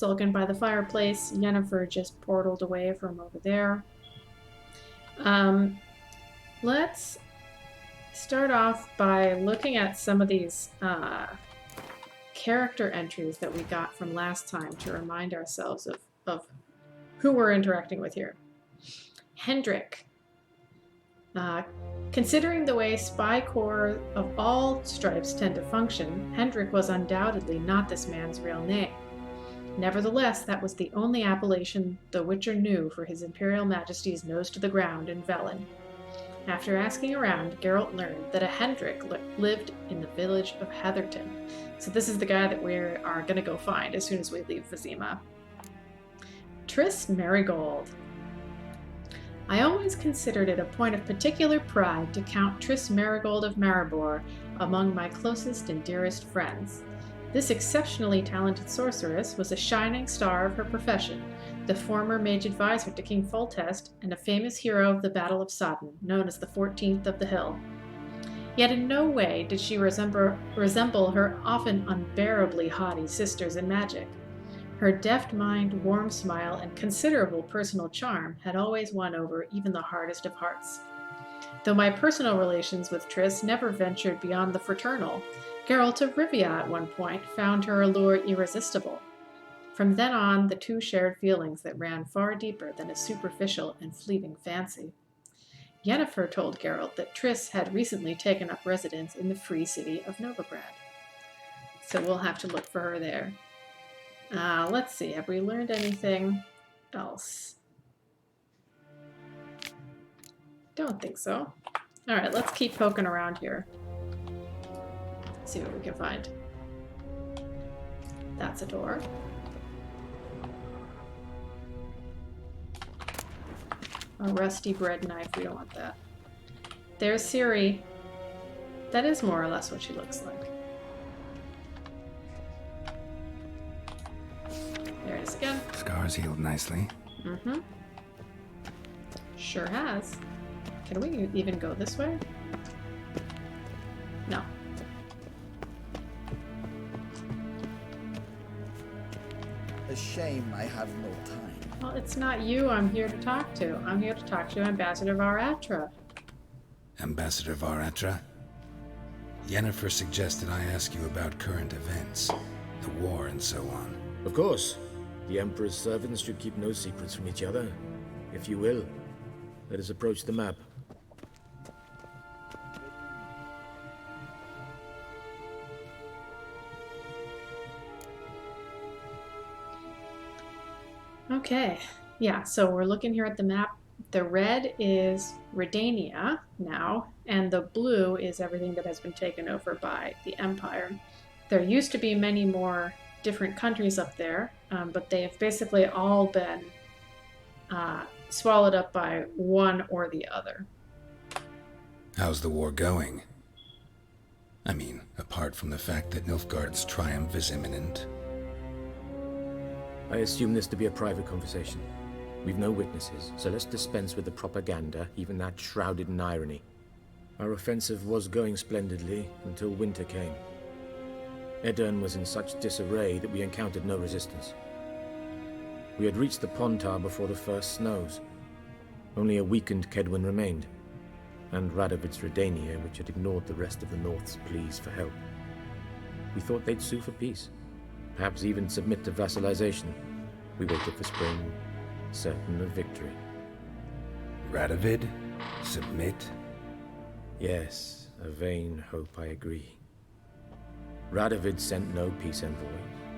sulking by the fireplace. Yennefer just portaled away from over there. Let's start off by looking at some of these character entries that we got from last time to remind ourselves of who we're interacting with here. Hendrik. Considering the way spy corps of all stripes tend to function, Hendrik was undoubtedly not this man's real name. Nevertheless, that was the only appellation the Witcher knew for his Imperial Majesty's nose to the ground in Velen. After asking around, Geralt learned that a Hendrik lived in the village of Heatherton. So this is the guy that we are going to go find as soon as we leave Vizima. Triss Merigold. I always considered it a point of particular pride to count Triss Merigold of Maribor among my closest and dearest friends. This exceptionally talented sorceress was a shining star of her profession, the former mage advisor to King Foltest, and a famous hero of the Battle of Sodden, known as the 14th of the Hill. Yet in no way did she resemble her often unbearably haughty sisters in magic. Her deft mind, warm smile, and considerable personal charm had always won over even the hardest of hearts. Though my personal relations with Triss never ventured beyond the fraternal, Geralt of Rivia at one point found her allure irresistible. From then on, the two shared feelings that ran far deeper than a superficial and fleeting fancy. Yennefer told Geralt that Triss had recently taken up residence in the free city of Novigrad. So we'll have to look for her there. Let's see, have we learned anything else? Don't think so. Alright, let's keep poking around here. See what we can find. That's a door. A rusty bread knife, we don't want that. There's Ciri. That is more or less what she looks like. There it is again. Scars healed nicely. Mm-hmm. Sure has. Can we even go this way? No. A shame I have no time. Well, it's not you I'm here to talk to. I'm here to talk to Ambassador Varatra. Ambassador Varatra? Yennefer suggested I ask you about current events, the war and so on. Of course. The Emperor's servants should keep no secrets from each other. If you will, let us approach the map. Okay, yeah, so we're looking here at the map. The red is Redania now, and the blue is everything that has been taken over by the Empire. There used to be many more different countries up there, but they have basically all been swallowed up by one or the other. How's the war going? I mean, apart from the fact that Nilfgaard's triumph is imminent. I assume this to be a private conversation. We've no witnesses, so let's dispense with the propaganda, even that shrouded in irony. Our offensive was going splendidly until winter came. Edirn was in such disarray that we encountered no resistance. We had reached the Pontar before the first snows. Only a weakened Kedwin remained, and Radovid's Redania, which had ignored the rest of the North's pleas for help. We thought they'd sue for peace, perhaps even submit to vassalization. We waited for spring, certain of victory. Radovid? Submit? Yes, a vain hope, I agree. Radovid sent no peace envoy,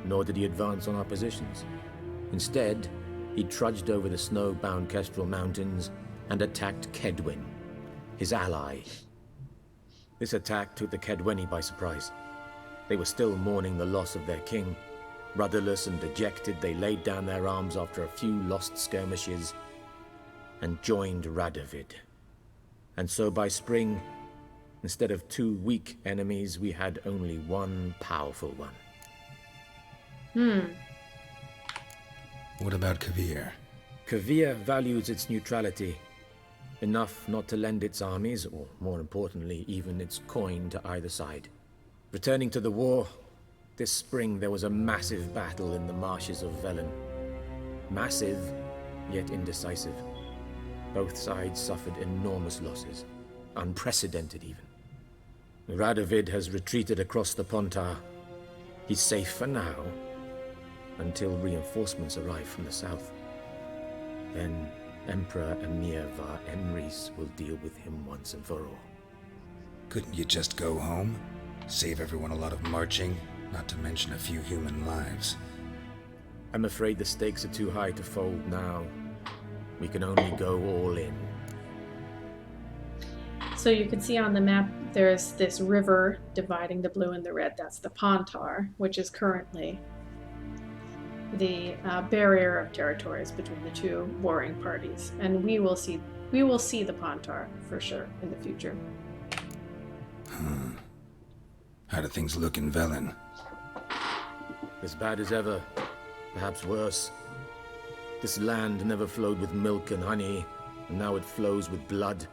nor did he advance on our positions. Instead, he trudged over the snow-bound Kestrel Mountains and attacked Kedwin, his ally. This attack took the Kedweni by surprise. They were still mourning the loss of their king. Rudderless and dejected, they laid down their arms after a few lost skirmishes and joined Radovid. And so by spring, instead of two weak enemies, we had only one powerful one. What about Kavir? Kavir values its neutrality, enough not to lend its armies, or more importantly, even its coin to either side. Returning to the war, This spring there was a massive battle in the marshes of Velen. Massive, yet indecisive. Both sides suffered enormous losses. Unprecedented, even. Radovid has retreated across the Pontar. He's safe for now, until reinforcements arrive from the south. Then Emperor Emir var Emrys will deal with him once and for all. Couldn't you just go home? Save everyone a lot of marching, not to mention a few human lives. I'm afraid the stakes are too high to fold now. We can only go all in. So you can see on the map there's this river dividing the blue and the red. That's the Pontar, which is currently the barrier of territories between the two warring parties. And we will see the Pontar for sure in the future. How do things look in Velen? As bad as ever, perhaps worse. This land never flowed with milk and honey, and now it flows with blood.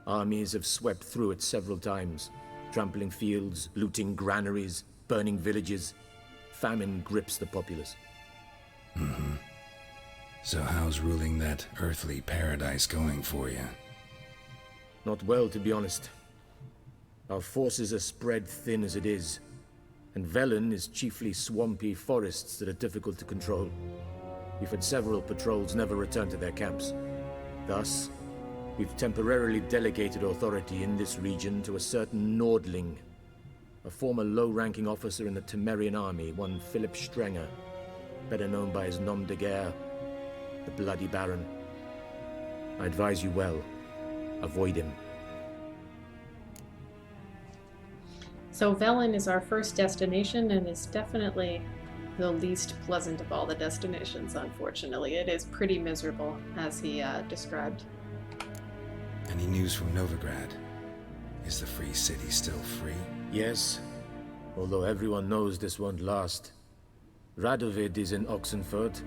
Armies have swept through it several times, trampling fields, looting granaries, burning villages. Famine grips the populace. So how's ruling that earthly paradise going for you? Not well, to be honest. Our forces are spread thin as it is, and Velen is chiefly swampy forests that are difficult to control. We've had several patrols never return to their camps. Thus, we've temporarily delegated authority in this region to a certain Nordling, a former low-ranking officer in the Temerian army, one Philip Strenger, better known by his nom de guerre, the Bloody Baron. I advise you well. Avoid him. So Velen is our first destination and is definitely the least pleasant of all the destinations, unfortunately. It is pretty miserable, as he described. Any news from Novigrad? Is the free city still free? Yes, although everyone knows this won't last. Radovid is in Oxenfurt,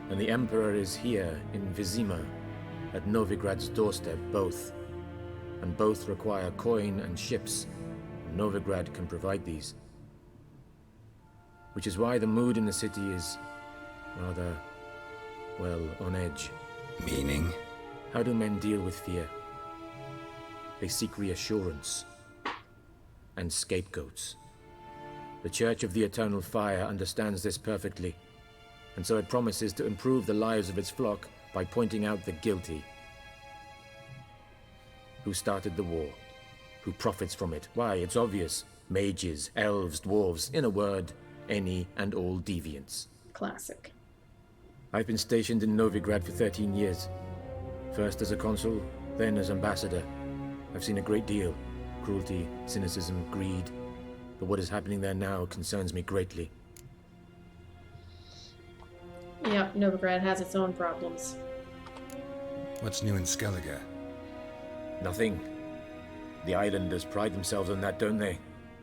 and the Emperor is here in Vizima, at Novigrad's doorstep, both. And both require coin and ships. Novigrad can provide these. Which is why the mood in the city is rather, well, on edge. Meaning? How do men deal with fear? They seek reassurance and scapegoats. The Church of the Eternal Fire understands this perfectly, and so it promises to improve the lives of its flock by pointing out the guilty. Who started the war? Who profits from it? Why, it's obvious. Mages, elves, dwarves, in a word, any and all deviants. Classic. I've been stationed in Novigrad for 13 years. First as a consul, then as ambassador. I've seen a great deal. Cruelty, cynicism, greed. But what is happening there now concerns me greatly. Yep, Novigrad has its own problems. What's new in Skellige? Nothing. The islanders pride themselves on that, don't they?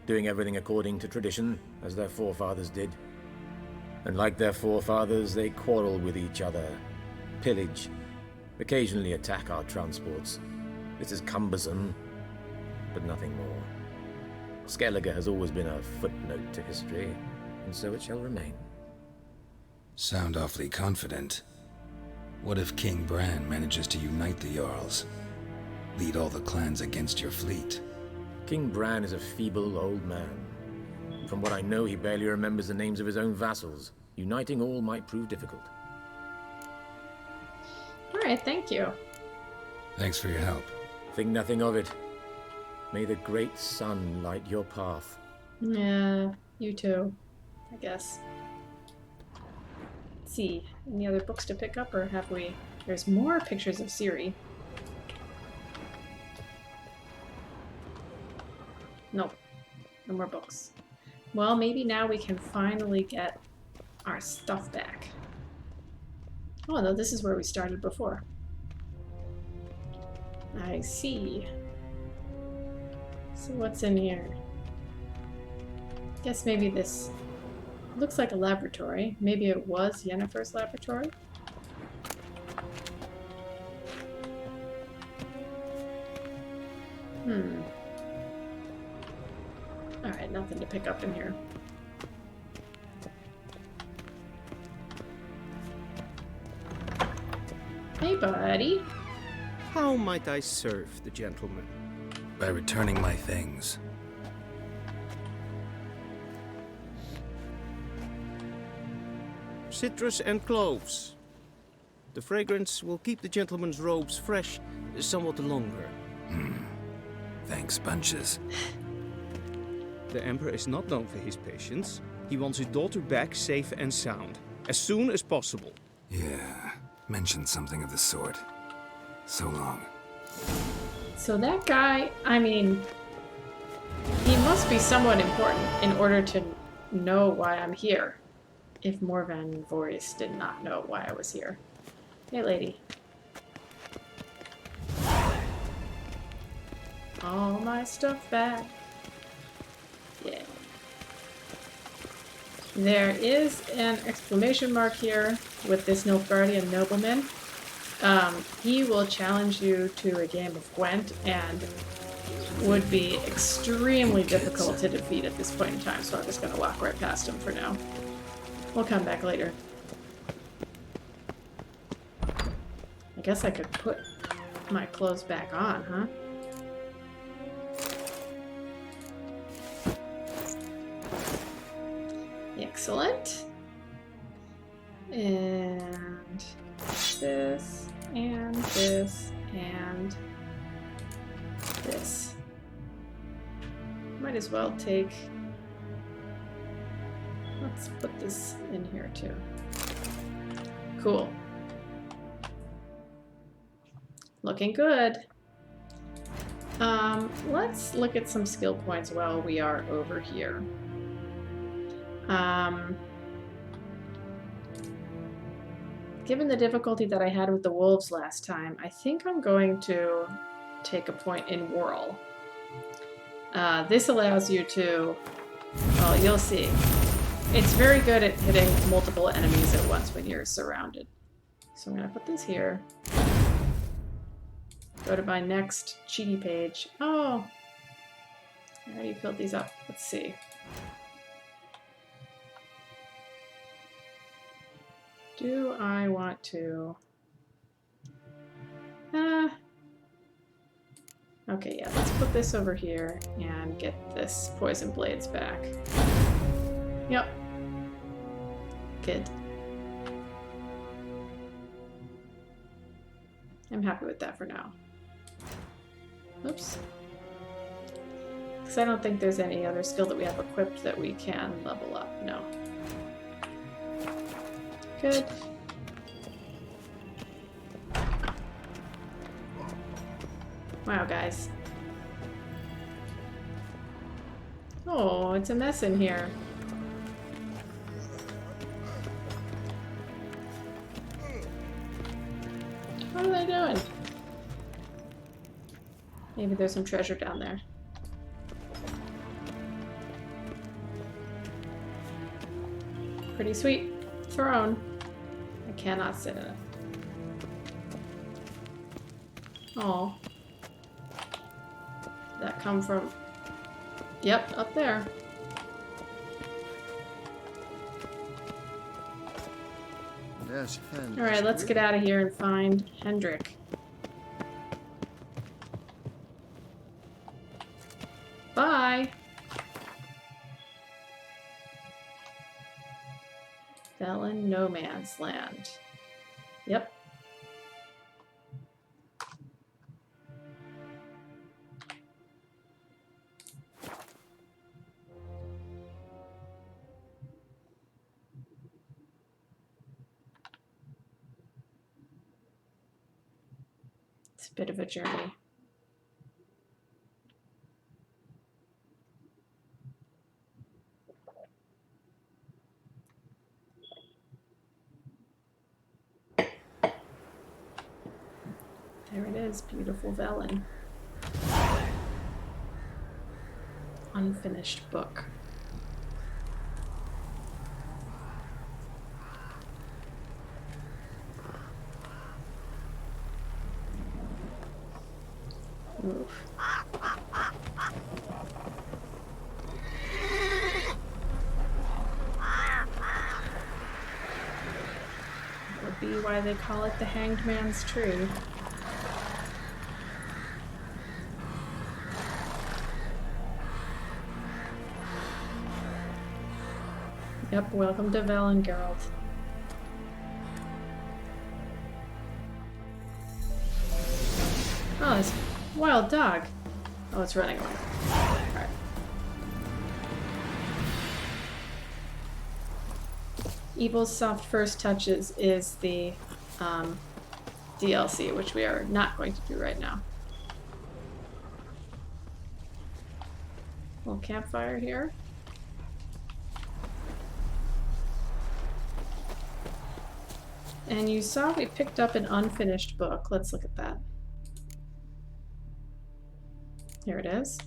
Doing everything according to tradition, as their forefathers did. And like their forefathers, they quarrel with each other, pillage, occasionally attack our transports. This is cumbersome, but nothing more. Skellige has always been a footnote to history, and so it shall remain. Sound awfully confident. What if King Bran manages to unite the Jarls? Lead all the clans against your fleet? King Bran is a feeble old man. From what I know, he barely remembers the names of his own vassals. Uniting all might prove difficult. All right, thank you. Thanks for your help. Think nothing of it. May the great sun light your path. Yeah, you too, I guess. Let's see, any other books to pick up, or have we? There's more pictures of Ciri. Nope, no more books. Well, maybe now we can finally get our stuff back. Oh no, this is where we started before. I see. So what's in here? Guess maybe this looks like a laboratory. Maybe it was Yennefer's laboratory. Alright, nothing to pick up in here. buddy. How might I serve the gentleman? By returning my things. Citrus and cloves. The fragrance will keep the gentleman's robes fresh somewhat longer. Thanks, bunches. The Emperor is not known for his patience. He wants his daughter back safe and sound, as soon as possible. Yeah, mentioned something of the sort. So long. So that guy, I mean, he must be somewhat important in order to know why I'm here. If Morvan Voris did not know why I was here. Hey, lady. All my stuff back. Yeah. There is an exclamation mark here with this Nilfgaardian nobleman. He will challenge you to a game of Gwent and would be extremely difficult to defeat at this point in time, so I'm just going to walk right past him for now. We'll come back later. I guess I could put my clothes back on, huh? Excellent. And this, and this, and this. Might as well take... Let's put this in here too. Cool. Looking good. Let's look at some skill points while we are over here. Given the difficulty that I had with the wolves last time, I think I'm going to take a point in Whirl. This allows you to... Well, you'll see. It's very good at hitting multiple enemies at once when you're surrounded. So I'm going to put this here. Go to my next cheaty page. Oh! I already filled these up. Let's see. Do I want to... Okay, yeah, let's put this over here and get this Poison Blades back. Yep. Good. I'm happy with that for now. Oops. Because I don't think there's any other skill that we have equipped that we can level up. No. Good. Wow, guys. Oh, it's a mess in here. What are they doing? Maybe there's some treasure down there. Pretty sweet. Throne. I cannot sit in it. Oh. That come from... Yep, up there. Alright, let's get out of here and find Hendrik. Bye! Velen No Man's Land. Yep. It's a bit of a journey. There it is, beautiful Velen. Unfinished book. Oof. be why they call it the Hanged Man's Tree. Yep, welcome to Velen, Geralt. Oh, this wild dog. Oh, it's running away. Alright. Evil's Soft First Touches is the DLC, which we are not going to do right now. Little campfire here. And you saw we picked up an unfinished book. Let's look at that. Here it is.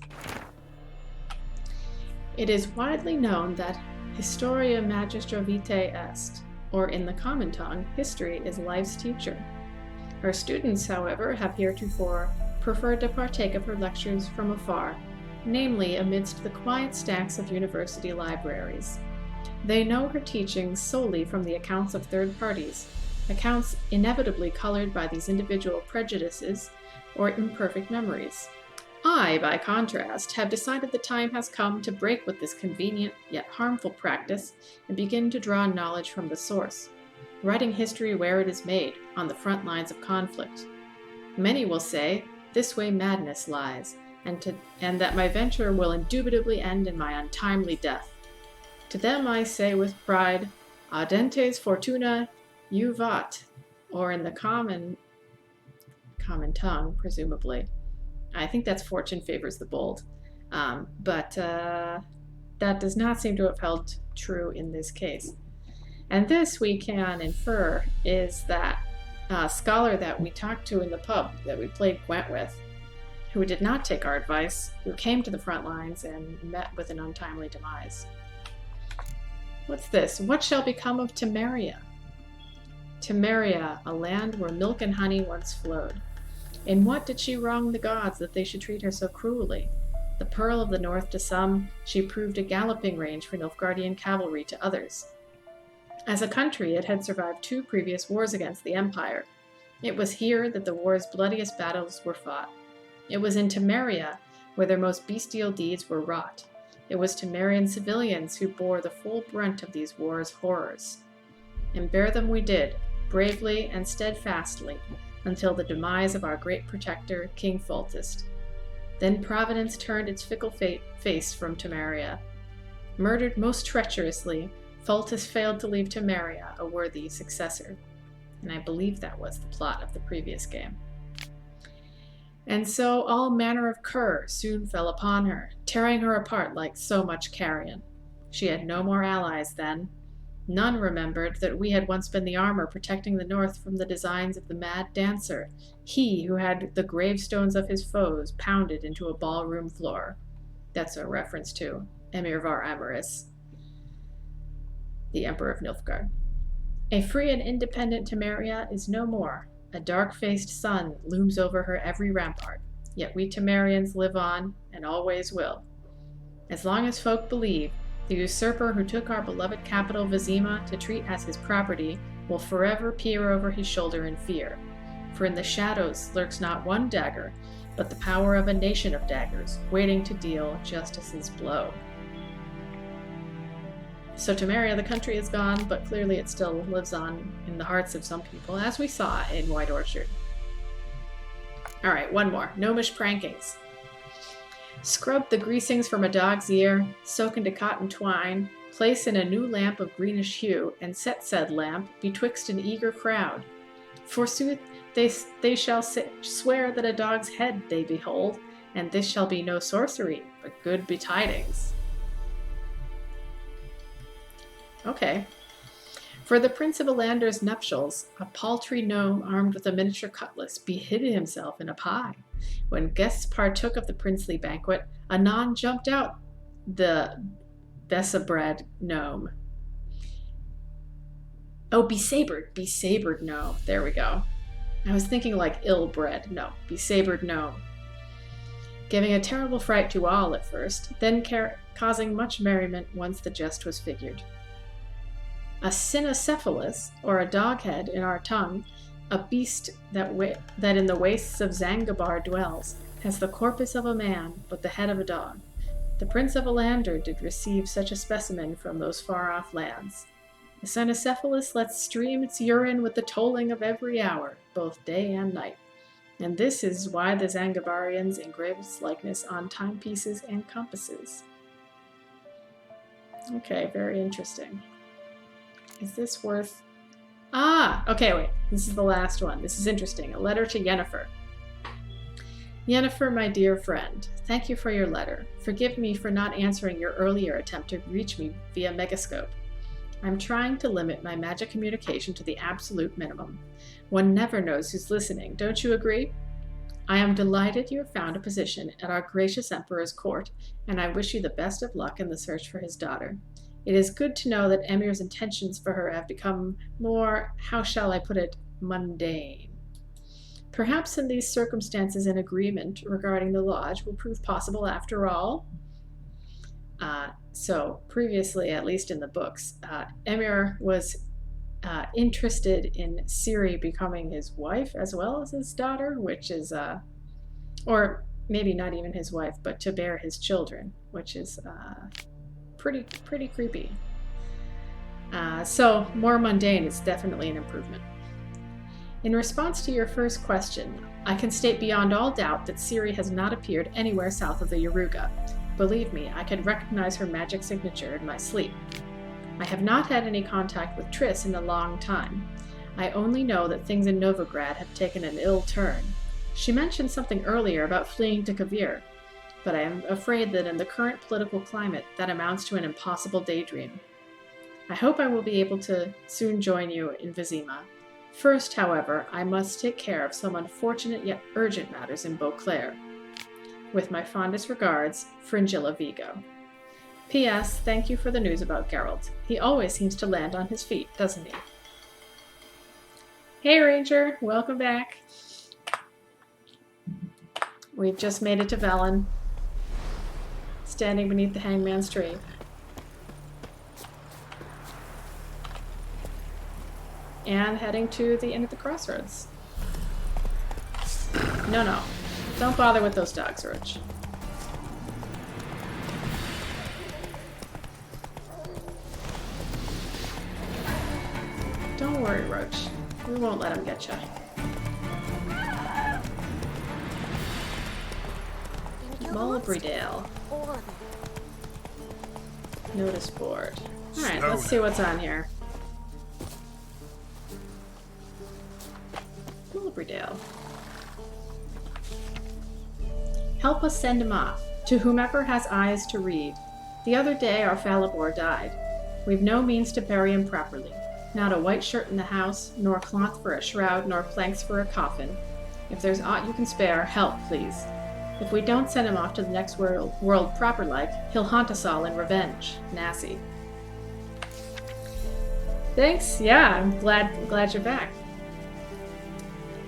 It is widely known that Historia Magistra Vitae est, or in the common tongue, history is life's teacher. Her students, however, have heretofore preferred to partake of her lectures from afar, namely amidst the quiet stacks of university libraries. They know her teachings solely from the accounts of third parties, accounts inevitably colored by these individual prejudices or imperfect memories. I, by contrast, have decided the time has come to break with this convenient yet harmful practice and begin to draw knowledge from the source, writing history where it is made, on the front lines of conflict. Many will say, this way madness lies, and that my venture will indubitably end in my untimely death. To them I say with pride, audentes fortuna juvat, or in the common tongue, presumably. I think that's fortune favors the bold, but that does not seem to have held true in this case. And this, we can infer, is that scholar that we talked to in the pub that we played Gwent with, who did not take our advice, who came to the front lines and met with an untimely demise. What's this? What shall become of Temeria? Temeria, a land where milk and honey once flowed. In what did she wrong the gods that they should treat her so cruelly? The pearl of the north to some, she proved a galloping range for Nilfgaardian cavalry to others. As a country, it had survived 2 previous wars against the Empire. It was here that the war's bloodiest battles were fought. It was in Temeria where their most bestial deeds were wrought. It was Temerian civilians who bore the full brunt of these wars' horrors. And bear them we did, bravely and steadfastly, until the demise of our great protector, King Foltest. Then Providence turned its fickle face from Temeria. Murdered most treacherously, Foltest failed to leave Temeria a worthy successor. And I believe that was the plot of the previous game. And so all manner of cur soon fell upon her, tearing her apart like so much carrion. She had no more allies then. None remembered that we had once been the armor protecting the north from the designs of the mad dancer, he who had the gravestones of his foes pounded into a ballroom floor. That's a reference to Emir Var Amaris, the Emperor of Nilfgaard. A free and independent Temeria is no more. A dark-faced sun looms over her every rampart, yet we Temerians live on, and always will. As long as folk believe, the usurper who took our beloved capital Vizima to treat as his property will forever peer over his shoulder in fear, for in the shadows lurks not one dagger, but the power of a nation of daggers, waiting to deal justice's blow. So Temeria, the country, is gone, but clearly it still lives on in the hearts of some people, as we saw in White Orchard. Alright, one more. Gnomish prankings. Scrub the greasings from a dog's ear, soak into cotton twine, place in a new lamp of greenish hue, and set said lamp betwixt an eager crowd. Forsooth, they shall swear that a dog's head they behold, and this shall be no sorcery, but good betidings. Okay. For the Prince of Elander's nuptials, a paltry gnome armed with a miniature cutlass behid himself in a pie. When guests partook of the princely banquet, anon jumped out the besabred gnome. Oh, besabered gnome. There we go. I was thinking like ill-bred. No, besabered gnome. Giving a terrible fright to all at first, then causing much merriment once the jest was figured. A cynocephalus, or a doghead in our tongue, a beast that in the wastes of Zanzibar dwells, has the corpus of a man, but the head of a dog. The Prince of Alander did receive such a specimen from those far-off lands. The cynocephalus lets stream its urine with the tolling of every hour, both day and night. And this is why the Zangibarians engrave its likeness on timepieces and compasses. Okay, very interesting. Is this worth... okay, wait. This is the last one. This is interesting. A letter to Yennefer. Yennefer, my dear friend, thank you for your letter. Forgive me for not answering your earlier attempt to reach me via megascope. I'm trying to limit my magic communication to the absolute minimum. One never knows who's listening, don't you agree? I am delighted you have found a position at our gracious Emperor's court, and I wish you the best of luck in the search for his daughter. It is good to know that Emir's intentions for her have become more, how shall I put it, mundane. Perhaps in these circumstances an agreement regarding the lodge will prove possible after all. So previously, at least in the books, Emir was interested in Ciri becoming his wife as well as his daughter, which is, or maybe not even his wife, but to bear his children, which is pretty creepy. So more mundane is definitely an improvement. In response to your first question, I can state beyond all doubt that Ciri has not appeared anywhere south of the Yaruga. Believe me, I can recognize her magic signature in my sleep. I have not had any contact with Triss in a long time. I only know that things in Novigrad have taken an ill turn. She mentioned something earlier about fleeing to Kavir, but I am afraid that in the current political climate that amounts to an impossible daydream. I hope I will be able to soon join you in Vizima. First, however, I must take care of some unfortunate yet urgent matters in Beauclair. With my fondest regards, Fringilla Vigo. P.S. Thank you for the news about Geralt. He always seems to land on his feet, doesn't he? Hey Ranger, welcome back. We've just made it to Velen, standing beneath the hangman's tree. And heading to the inn at the crossroads. No. Don't bother with those dogs, Roach. Don't worry, Roach. We won't let him get you. Mulbrydale. Notice board. Alright, let's see what's on here. Mulbrydale. Help us send him off, to whomever has eyes to read. The other day our Falibor died. We've no means to bury him properly. Not a white shirt in the house, nor cloth for a shroud, nor planks for a coffin. If there's aught you can spare, help, please. If we don't send him off to the next world proper-like, he'll haunt us all in revenge. Nassie. Thanks, yeah, I'm glad you're back.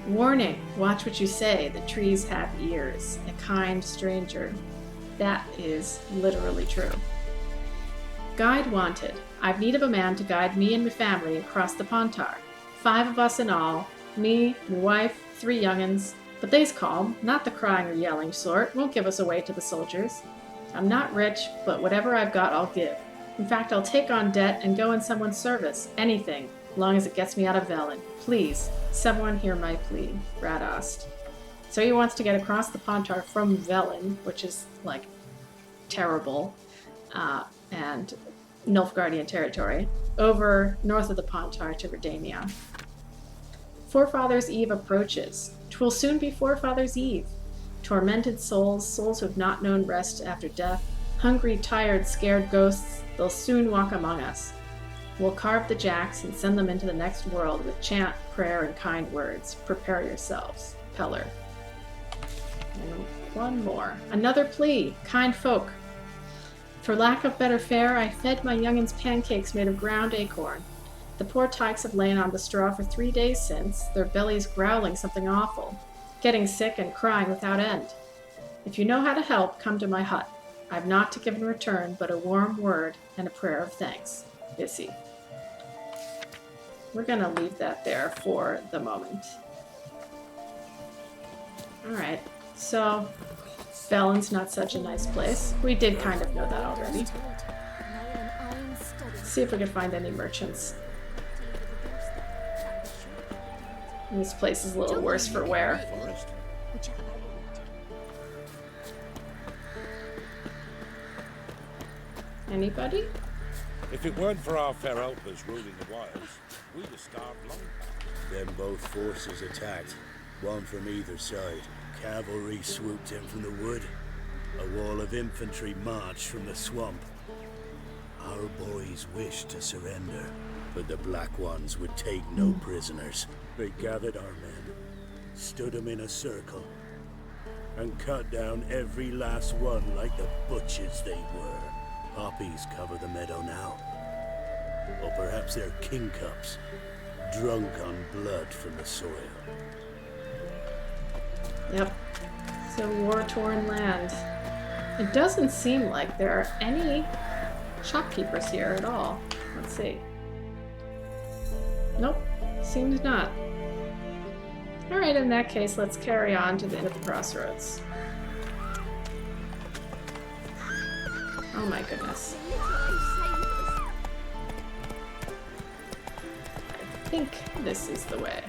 Warning, watch what you say, the trees have ears. A kind stranger. That is literally true. Guide wanted. I've need of a man to guide me and my family across the Pontar. 5 of us in all. Me, my wife, 3 young'uns. But they's calm, not the crying or yelling sort, won't give us away to the soldiers. I'm not rich, but whatever I've got I'll give. In fact, I'll take on debt and go in someone's service. Anything, long as it gets me out of Velen. Please, someone hear my plea. Radost. So he wants to get across the Pontar from Velen, which is, like, terrible, and Nilfgaardian territory, over north of the Pontar to Redania. Forefathers' Eve approaches. 'Twill soon be Forefathers' Eve. Tormented souls who have not known rest after death, hungry, tired, scared ghosts, they'll soon walk among us. We'll carve the jacks and send them into the next world with chant, prayer, and kind words. Prepare yourselves. Peller. And one more. Another plea. Kind folk. For lack of better fare, I fed my young'uns pancakes made of ground acorn. The poor tykes have lain on the straw for 3 days since, their bellies growling something awful, getting sick and crying without end. If you know how to help, come to my hut. I've naught to give in return but a warm word and a prayer of thanks. Issy. We're gonna leave that there for the moment. Alright, so Velen's not such a nice place. We did kind of know that already. Let's see if we can find any merchants. And this place is a little worse for wear. Anybody? If it weren't for our fair helpers ruling the wilds, we'd have starved long back. Then both forces attacked, one from either side. Cavalry swooped in from the wood. A wall of infantry marched from the swamp. Our boys wished to surrender, but the Black Ones would take no prisoners. They gathered our men, stood them in a circle, and cut down every last one like the butchers they were. Poppies cover the meadow now. Or perhaps they're kingcups, drunk on blood from the soil. Yep. It's a war-torn land. It doesn't seem like there are any shopkeepers here at all. Let's see. Nope. Seems not. Alright, in that case, let's carry on to the Inn of the Crossroads. Oh my goodness. I think this is the way.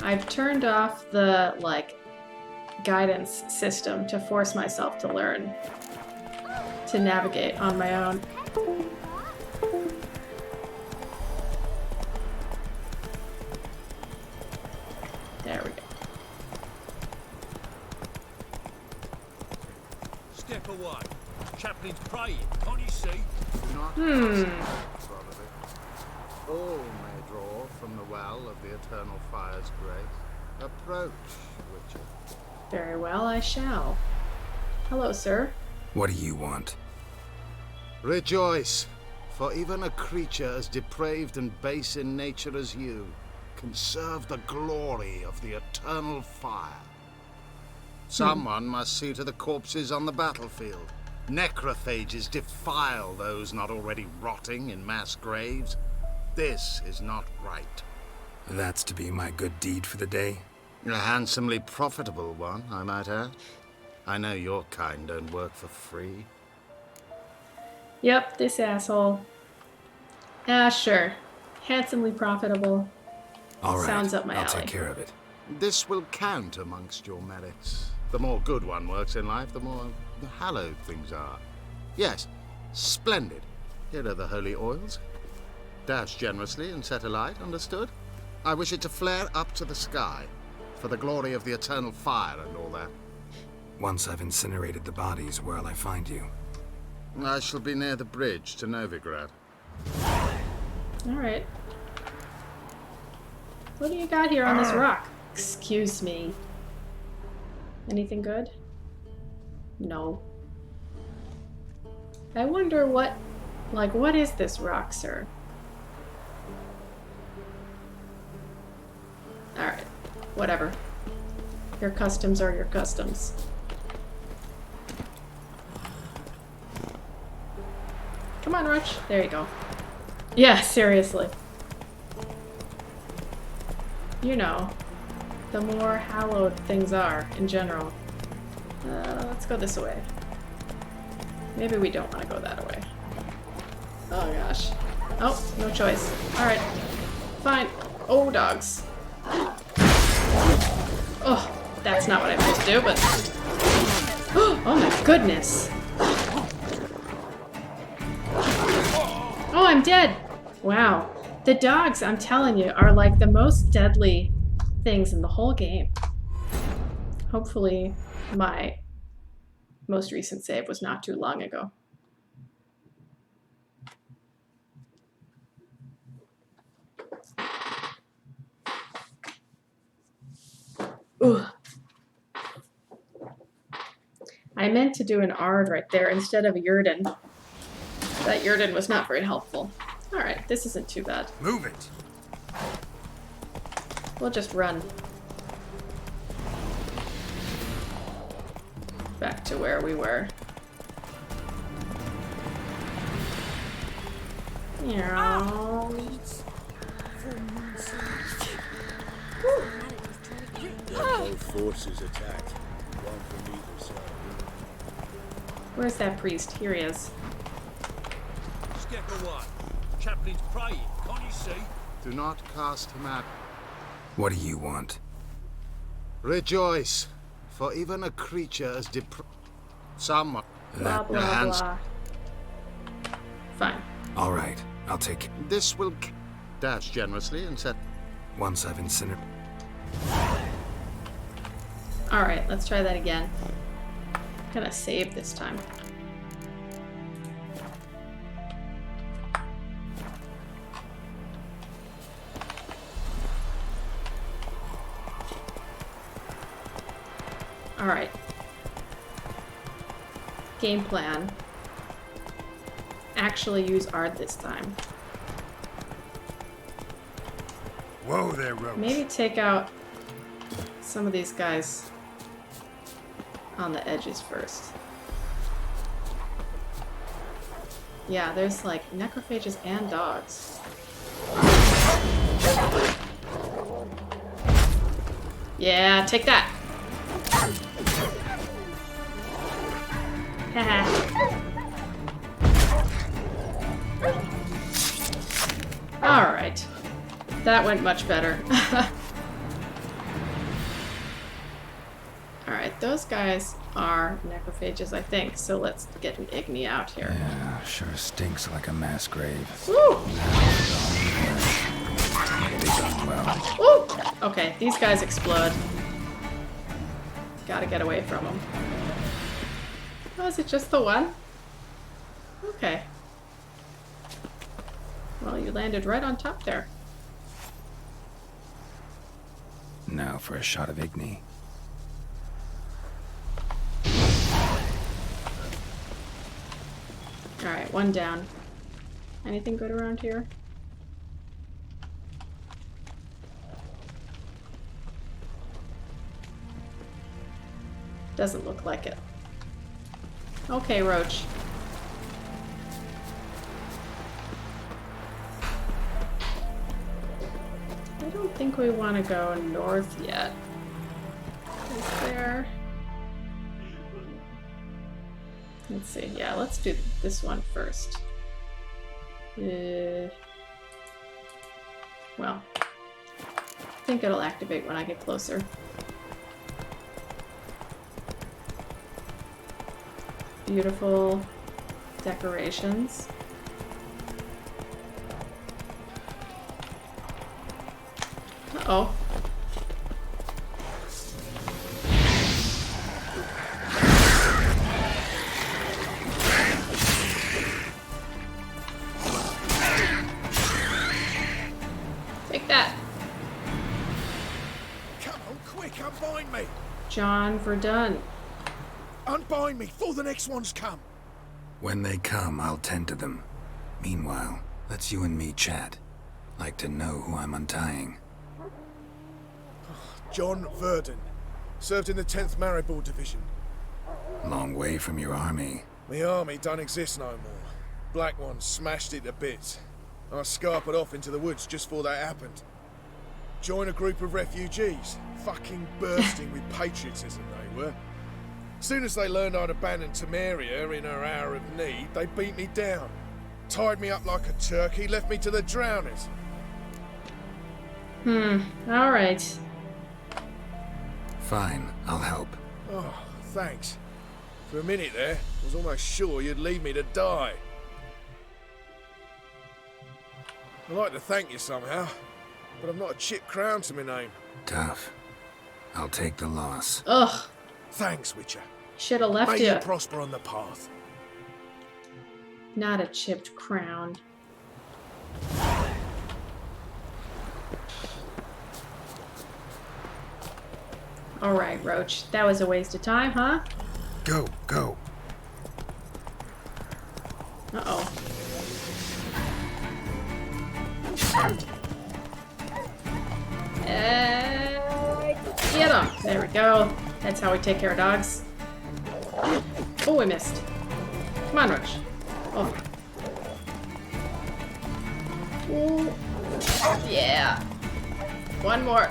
I've turned off the, guidance system to force myself to learn to navigate on my own. There we go. Step away. Chaplain's praying, can't you see? All may draw from the well of the eternal fire's grace. Approach, Witcher. Very well, I shall. Hello, sir. What do you want? Rejoice, for even a creature as depraved and base in nature as you can serve the glory of the eternal fire. Someone must see to the corpses on the battlefield. Necrophages defile those not already rotting in mass graves. This is not right. That's to be my good deed for the day? A handsomely profitable one, I might add. I know your kind don't work for free. Yep, this asshole. Sure. Handsomely profitable. All right, Sounds up my I'll alley. take care of it. This will count amongst your merits. The more good one works in life, the more hallowed things are. Yes, splendid. Here are the holy oils. Dash generously and set alight, understood? I wish it to flare up to the sky, for the glory of the eternal fire and all that. Once I've incinerated the bodies, where'll I find you? I shall be near the bridge to Novigrad. Alright. What do you got here on this rock? Excuse me. Anything good? No. I wonder what is this rock, sir? Alright. Whatever. Your customs are your customs. Come on, Roach. There you go. Yeah, seriously. You know, the more hallowed things are in general. Let's go this way. Maybe we don't want to go that way. Oh gosh. Oh, no choice. Alright. Fine. Oh, dogs. Oh, that's not what I'm supposed to do, but... Oh my goodness. Oh, I'm dead. Wow. The dogs, I'm telling you, are like the most deadly things in the whole game. Hopefully, my most recent save was not too long ago. Ooh. I meant to do an Ard right there instead of a Yrden. That Yrden was not very helpful. Alright, this isn't too bad. Move it! We'll just run. Back to where we were. Meow. Both forces attacked. One from either side. Where's that priest? Here he is. Step away. Chaplain's praying. Can't you see? Do not cast him out. What do you want? Rejoice, for even a creature as someone. Blah, Your blah, hands. blah. Fine. All right, I'll take it. This will dash generously and set. Once I've incinerated. Alright, let's try that again. I'm gonna save this time. Alright. Game plan. Actually use Ard this time. Whoa there, Roach. Maybe take out some of these guys on the edges first. Yeah, there's like necrophages and dogs. Yeah, take that! Alright. That went much better. Alright, those guys are necrophages, I think, so let's get an Igni out here. Yeah, sure stinks like a mass grave. Woo! They done well. Woo! Okay, these guys explode. Gotta get away from them. Oh, is it just the one? Okay. Well, you landed right on top there. Now for a shot of Igni. Alright, one down. Anything good around here? Doesn't look like it. Okay, Roach. I don't think we want to go north yet. Is there... Let's see. Yeah, let's do this one first. Well, I think it'll activate when I get closer. Beautiful decorations. Uh-oh. Take that. Come on, quick, unbind me. John Verdun. Unbind me before the next ones come. When they come, I'll tend to them. Meanwhile, let's you and me chat. Like to know who I'm untying. John Verdun. Served in the 10th Maribor Division. Long way from your army. The army don't exist no more. Black Ones smashed it to bits. I scarpered off into the woods just before that happened. Joined a group of refugees. Fucking bursting with patriotism they were. Soon as they learned I'd abandoned Temeria in her hour of need, they beat me down. Tied me up like a turkey, left me to the drowners. Alright. Fine, I'll help. Oh, thanks. For a minute there, I was almost sure you'd leave me to die. I'd like to thank you somehow, but I've not a chip crown to my name. Tough. I'll take the loss. Ugh. Thanks, Witcher. Should have left May you. you prosper on the path. Not a chipped crown. Alright, Roach. That was a waste of time, huh? Go, go. Uh-oh. Get him! There we go. That's how we take care of dogs. Oh, we missed. Come on, Roach. Oh. Ooh. Yeah. One more.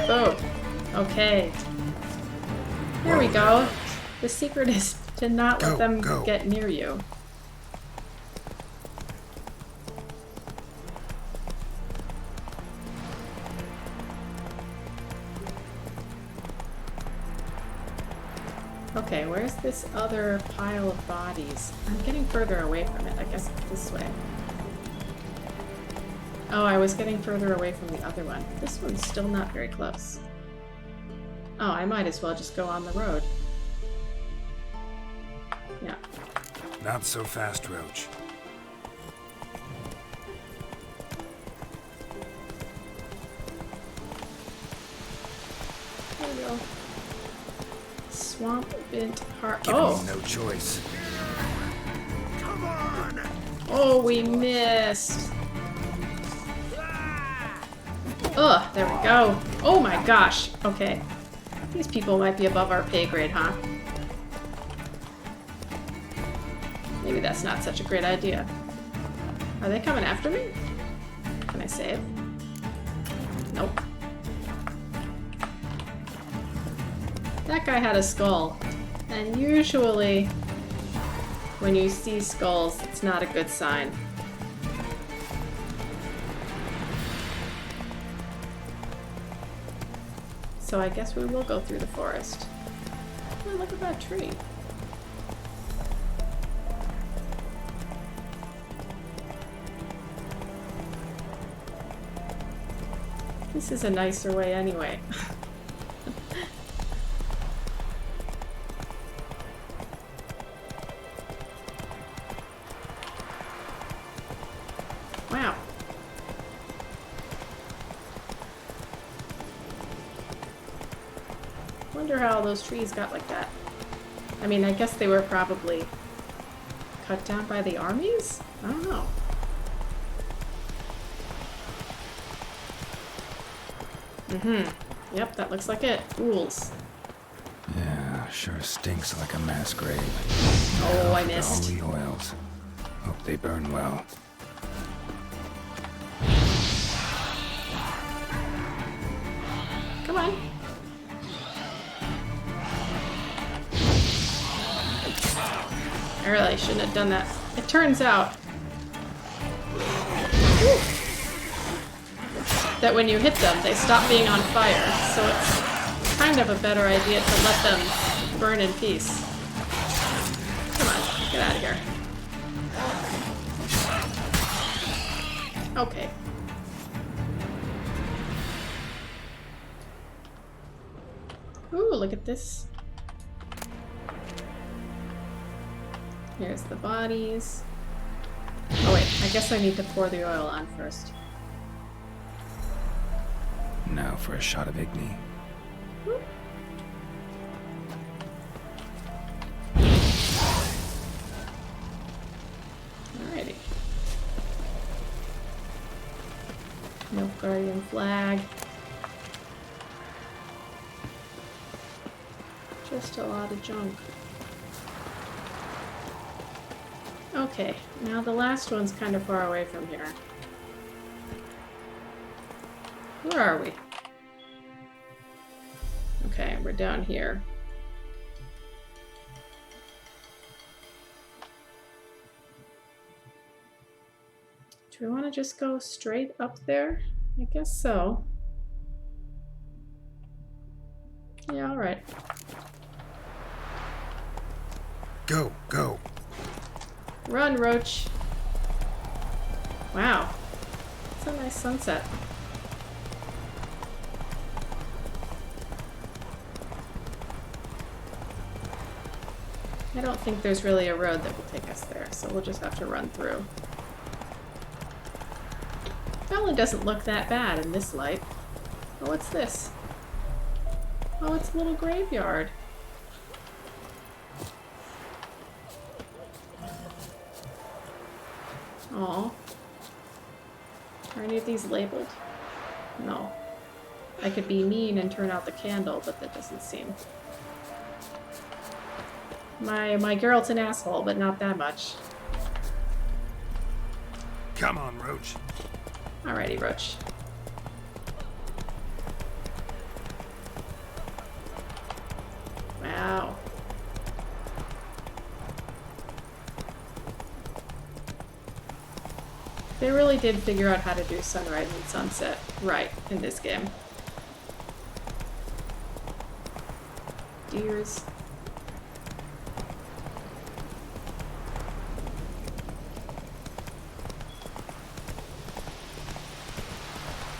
Boom. Okay. There we go. The secret is to not let them get near you. Okay, where's this other pile of bodies? I'm getting further away from it. I guess it's this way. Oh, I was getting further away from the other one. This one's still not very close. Oh, I might as well just go on the road. Yeah. Not so fast, Roach. There we go. Swamp bent heart. Giving Oh! me no choice. Come on! Oh, we missed. Ugh, there we go. Oh my gosh. Okay. These people might be above our pay grade, huh? Maybe that's not such a great idea. Are they coming after me? Can I save? Nope. That guy had a skull. And usually, when you see skulls, it's not a good sign. So I guess we will go through the forest. Oh, look at that tree. This is a nicer way anyway. Wow. Wonder how those trees got like that. I mean, I guess they were probably cut down by the armies? I don't know. Mm-hmm. Yep, that looks like it. Ghouls. Yeah, sure stinks like a mass grave. Oh, I The missed. holy oils. Hope they burn well. Come on. I really shouldn't have done that. It turns out that when you hit them, they stop being on fire, so it's kind of a better idea to let them burn in peace. Come on, get out of here. Okay. Ooh, look at this. Here's the bodies. Oh wait, I guess I need to pour the oil on first. Now for a shot of Igni. Whoop. Alrighty. Nilfgaardian flag. Just a lot of junk. Okay, now the last one's kind of far away from here. Where are we? Okay, we're down here. Do we want to just go straight up there? I guess so. Yeah, alright. Go, go. Run, Roach! Wow. It's a nice sunset. I don't think there's really a road that will take us there, so we'll just have to run through. Velen doesn't look that bad in this light. Oh, what's this? Oh, it's a little graveyard. Aw. Are any of these labeled? No. I could be mean and turn out the candle, but that doesn't seem... My Geralt's an asshole, but not that much. Come on, Roach. Alrighty, Roach. Wow. They really did figure out how to do sunrise and sunset right in this game. Deers.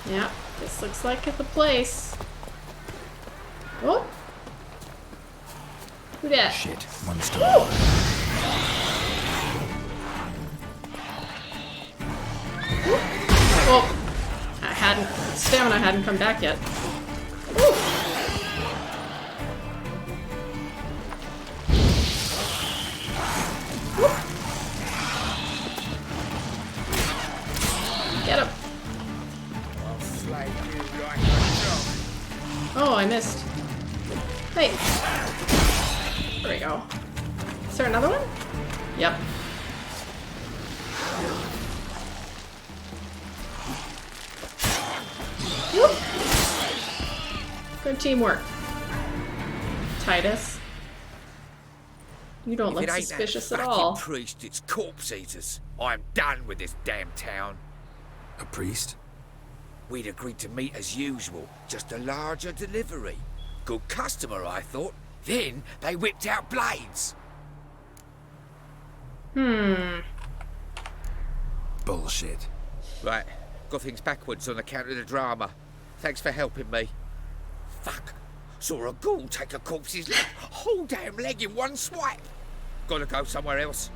Yeah, this looks like the place. Oh! Who dat? Shit, one still. Oh! Stamina hadn't come back yet. Ooh. Get him. Oh, I missed. Hey. There we go. Is there another one? Yep. Whoop. Good teamwork. Titus. You don't look suspicious at all. Priest, it's corpse eaters. I'm done with this damn town. A priest? We'd agreed to meet as usual, just a larger delivery. Good customer, I thought. Then they whipped out blades. Bullshit. Right, got things backwards on account of the drama. Thanks for helping me. Fuck. Saw a ghoul take a corpse's leg, whole damn leg in one swipe. Gotta go somewhere else,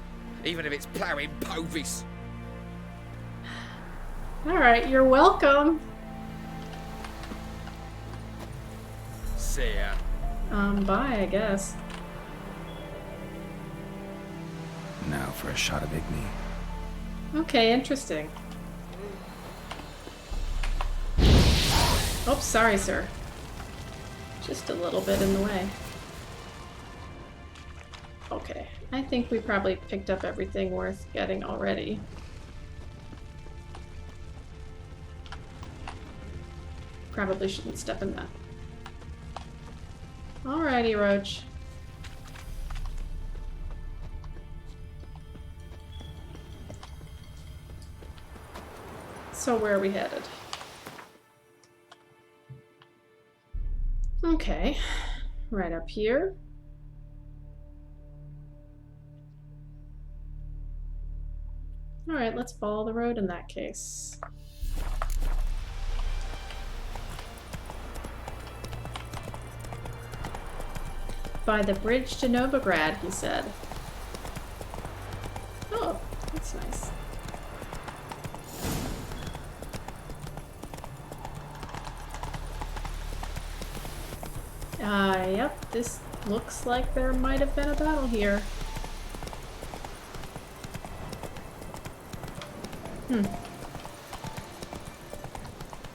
even if it's ploughing Povis. Alright, you're welcome. See ya. Bye, I guess. Now for a shot of Igni. Okay, interesting. Oh, sorry, sir. Just a little bit in the way. Okay, I think we probably picked up everything worth getting already. Probably shouldn't step in that. Alrighty, Roach. So where are we headed? Okay, right up here. Alright, let's follow the road in that case. By the bridge to Novigrad, he said. Oh, that's nice. Yep, this looks like there might have been a battle here.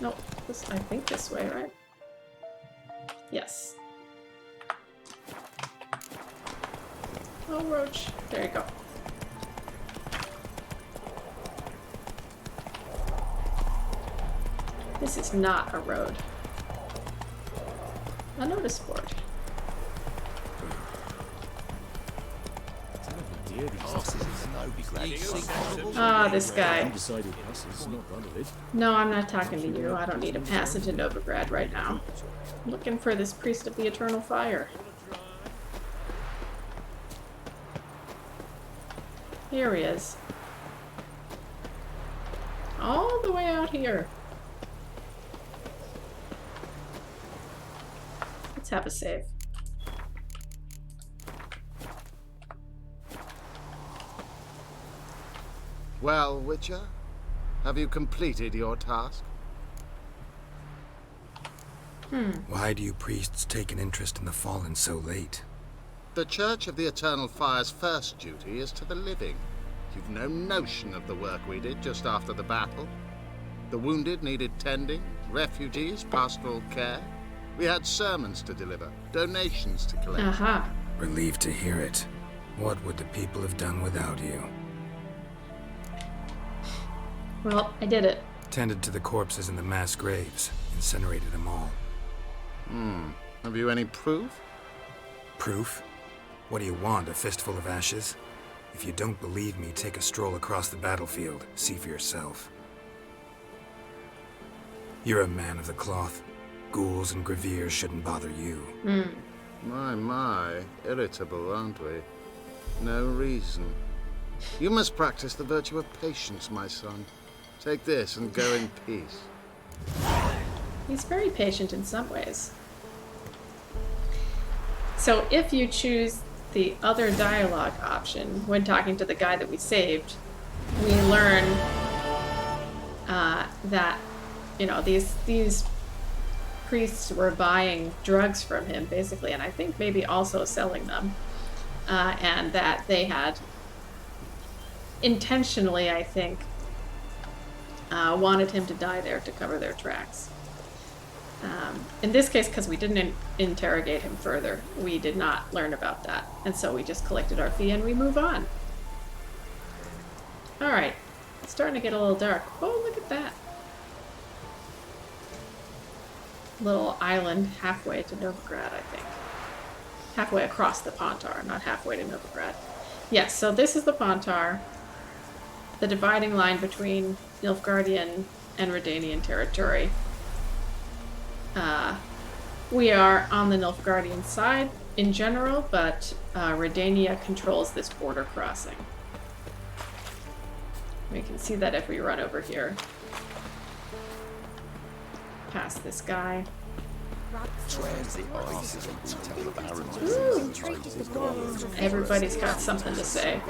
Nope, I think this way, right? Yes. Oh, Roach. There you go. This is not a road. A notice board. Ah, this guy. No, I'm not talking to you. I don't need a passage in Novigrad right now. I'm looking for this priest of the eternal fire. Here he is. All the way out here. Let's have a save. Well, Witcher, have you completed your task? Why do you priests take an interest in the fallen so late? The Church of the Eternal Fire's first duty is to the living. You've no notion of the work we did just after the battle. The wounded needed tending, refugees, pastoral care. We had sermons to deliver, donations to collect. Aha. Relieved to hear it. What would the people have done without you? Well, I did it. Tended to the corpses in the mass graves. Incinerated them all. Have you any proof? Proof? What do you want, a fistful of ashes? If you don't believe me, take a stroll across the battlefield. See for yourself. You're a man of the cloth. Ghouls and graveers shouldn't bother you. My, irritable, aren't we? No reason. You must practice the virtue of patience, my son. Take this and go in peace. He's very patient in some ways. So if you choose the other dialogue option when talking to the guy that we saved, we learn that, you know, these priests were buying drugs from him, basically, and I think maybe also selling them, and that they had intentionally, I think, wanted him to die there to cover their tracks. In this case, because we didn't interrogate him further, we did not learn about that, and so we just collected our fee and we move on. Alright, it's starting to get a little dark. Oh, look at that. Little island halfway to Novigrad, I think. Halfway across the Pontar, not halfway to Novigrad. Yes, so this is the Pontar, the dividing line between Nilfgaardian and Redanian territory. We are on the Nilfgaardian side in general, but Redania controls this border crossing. We can see that if we run over here. Past this guy. Ooh. Everybody's got something to say.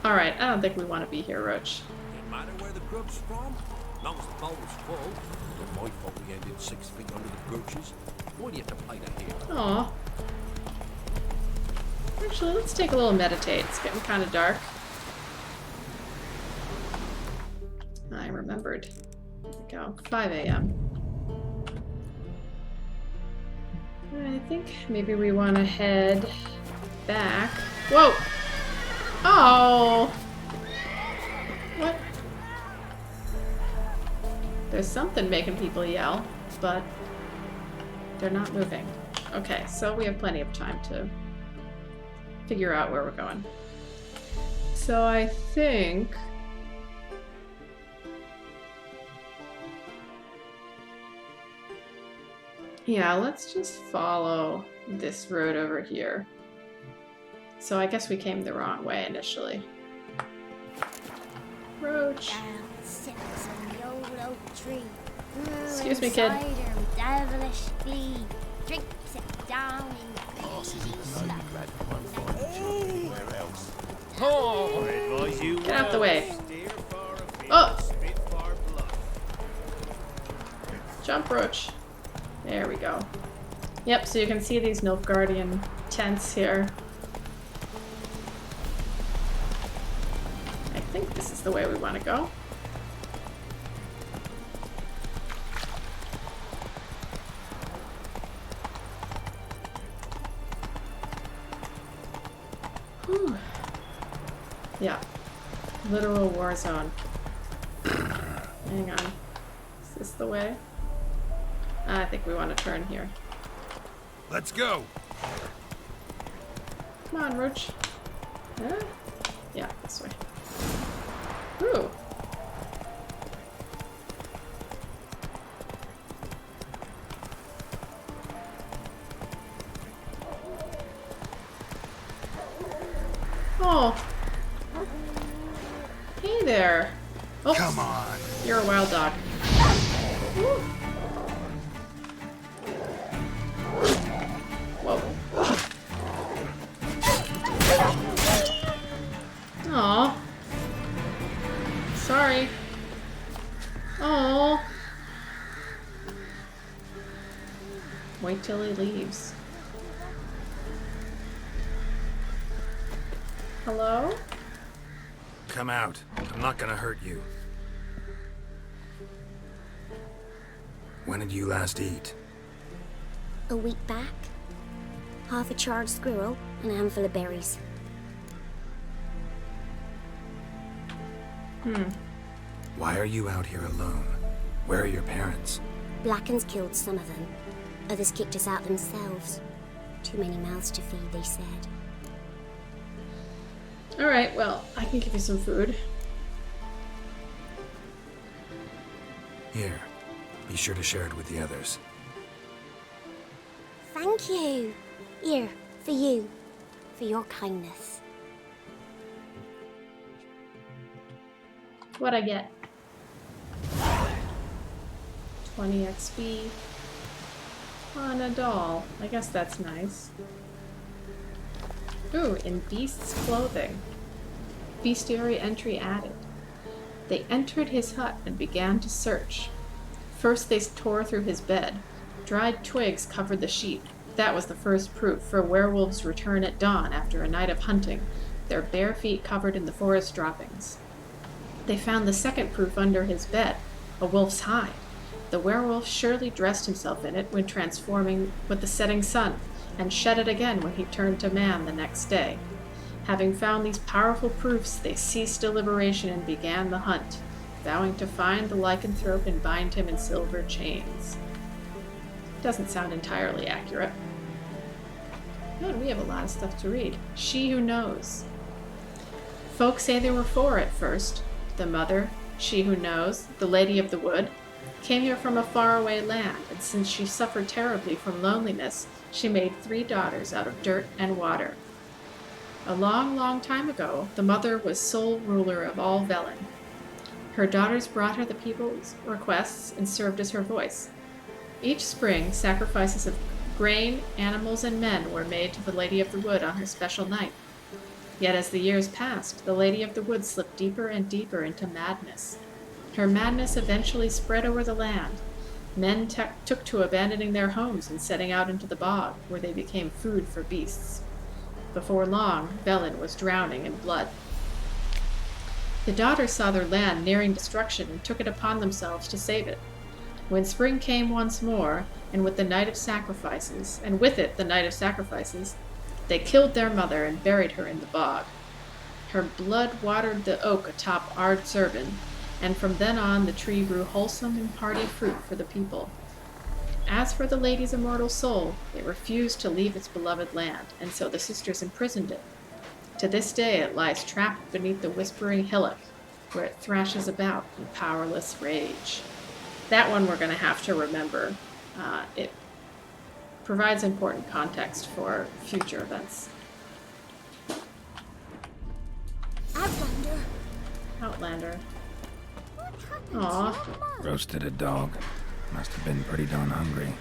Alright, I don't think we want to be here, Roach. Doesn't matter where the grub's from, as long as the bowl was full. It's not my fault we ended 6 feet under the brooches. Why do you have to play that here? Aw. Actually, let's take a little meditate. It's getting kind of dark. I remembered. There we go. 5 a.m. I think maybe we want to head back. Whoa! Oh! What? There's something making people yell, but they're not moving. Okay, so we have plenty of time to figure out where we're going. So I think... yeah, let's just follow this road over here. So I guess we came the wrong way initially. Roach. Excuse me, kid. Get out the way. Oh! Jump, Roach. There we go. Yep, so you can see these Nilfgaardian tents here. I think this is the way we want to go. Whew. Yeah. Literal war zone. Hang on. Is this the way? I think we want to turn here. Let's go! Come on, Roach. Yeah, this way. Ooh. Oh. Hey there. Oh. Come on! You're a wild dog. Woo. Whoa. Aw. Sorry. Aw. Wait till he leaves. Hello? Come out. I'm not gonna hurt you. When did you last eat? A week back? half a charred squirrel, and a handful of berries. Why are you out here alone? Where are your parents? Blackens killed some of them. Others kicked us out themselves. Too many mouths to feed, they said. Alright, well, I can give you some food. Here, be sure to share it with the others. Thank you. Here, for you. For your kindness. What'd I get? 20 XP. On a doll. I guess that's nice. Ooh, in Beast's clothing. Bestiary entry added. They entered his hut and began to search. First they tore through his bed. Dried twigs covered the sheet. That was the first proof, for werewolves return at dawn after a night of hunting, their bare feet covered in the forest droppings. They found the second proof under his bed, a wolf's hide. The werewolf surely dressed himself in it when transforming with the setting sun, and shed it again when he turned to man the next day. Having found these powerful proofs, they ceased deliberation and began the hunt, vowing to find the lycanthrope and bind him in silver chains. Doesn't sound entirely accurate. Man, we have a lot of stuff to read. She Who Knows. Folk say there were 4 at first. The mother, She Who Knows, the Lady of the Wood, came here from a faraway land, and since she suffered terribly from loneliness, she made 3 daughters out of dirt and water. A long, long time ago, the mother was sole ruler of all Velen. Her daughters brought her the people's requests and served as her voice. Each spring, sacrifices of grain, animals, and men were made to the Lady of the Wood on her special night. Yet as the years passed, the Lady of the Wood slipped deeper and deeper into madness. Her madness eventually spread over the land. Men took to abandoning their homes and setting out into the bog, where they became food for beasts. Before long, Velen was drowning in blood. The daughters saw their land nearing destruction and took it upon themselves to save it. When spring came once more, and with it the night of sacrifices, they killed their mother and buried her in the bog. Her blood watered the oak atop Ardservin, and from then on the tree grew wholesome and hearty fruit for the people. As for the lady's immortal soul, it refused to leave its beloved land, and so the sisters imprisoned it. To this day it lies trapped beneath the whispering hillock, where it thrashes about in powerless rage. That one we're going to have to remember. It provides important context for future events. Outlander. Aww. Roasted a dog. Must have been pretty darn hungry.